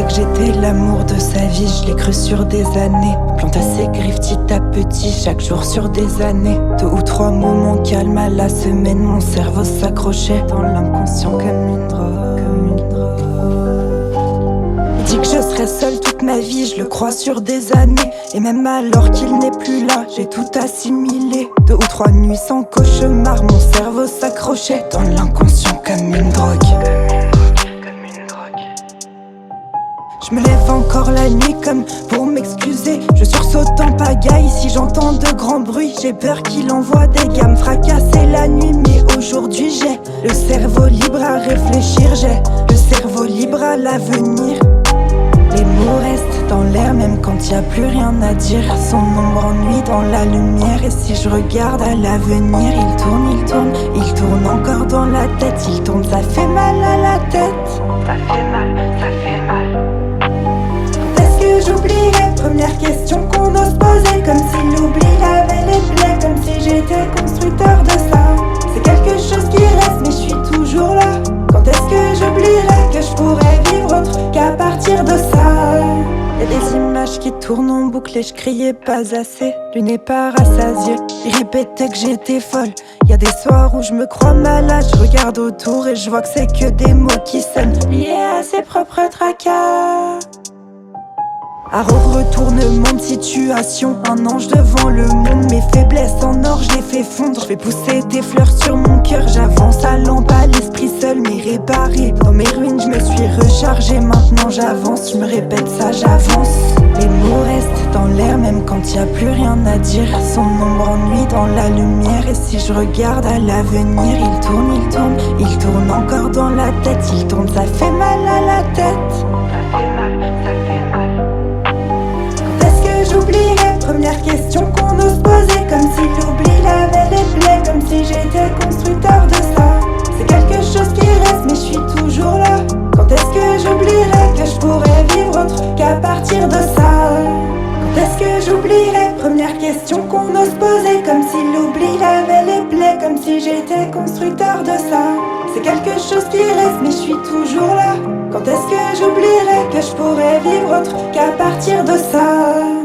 que j'étais l'amour de sa vie, je l'ai cru sur des années. Plante à ses griffes petit à petit, chaque jour sur des années. 2 ou 3 moments calmes à la semaine, mon cerveau s'accrochait dans l'inconscient comme une drogue, comme une drogue. Il dit que je serai seule toute ma vie, je le crois sur des années. Et même alors qu'il n'est plus là, j'ai tout assimilé. 2 ou 3 nuits sans cauchemar, mon cerveau s'accrochait dans l'inconscient comme une drogue. Je me lève encore la nuit comme pour m'excuser. Je sursaute en pagaille si j'entends de grands bruits. J'ai peur qu'il envoie des gammes fracasser la nuit. Mais aujourd'hui j'ai le cerveau libre à réfléchir. J'ai le cerveau libre à l'avenir. Les mots restent dans l'air même quand y a plus rien à dire. Son ombre ennuie dans la lumière. Et si je regarde à l'avenir, il tourne, il tourne, il tourne encore dans la tête. Il tourne, ça fait mal à la tête. Ça fait mal, ça fait mal. J'oublierais, première question qu'on ose poser. Comme si l'oubli lavait les plaies, comme si j'étais constructeur de ça. C'est quelque chose qui reste mais je suis toujours là. Quand est-ce que j'oublierais que je pourrais vivre autre qu'à partir de ça? Y'a des images qui tournent en boucle et je criais pas assez. Lui n'est pas rassasié, il répétait que j'étais folle. Y'a des soirs où je me crois malade, je regarde autour et je vois que c'est que des mots qui sonnent liés à ses propres tracas. À retournement de situation, un ange devant le monde. Mes faiblesses en or, je les fais fondre. Je fais pousser des fleurs sur mon cœur. J'avance à pas l'esprit seul mais réparé. Dans mes ruines, je me suis rechargé. Maintenant j'avance, je me répète ça, j'avance. Les mots restent dans l'air même quand y a plus rien à dire. Son ombre ennuie dans la lumière. Et si je regarde à l'avenir, il tourne, il tourne, il tourne encore dans la tête. Il tourne, ça fait mal à la tête. Ça fait mal, ça fait mal. J'oublierais, première question qu'on ose poser. Comme si l'oubli lavait les plaies, comme si j'étais constructeur de ça. C'est quelque chose qui reste mais je suis toujours là. Quand est-ce que j'oublierais que je pourrais vivre autre qu'à partir de ça? Quand est-ce que j'oublierais, première question qu'on ose poser. Comme si l'oubli lavait les plaies, comme si j'étais constructeur de ça. C'est quelque chose qui reste mais je suis toujours là. Quand est-ce que j'oublierais que je pourrais vivre autre qu'à partir de ça?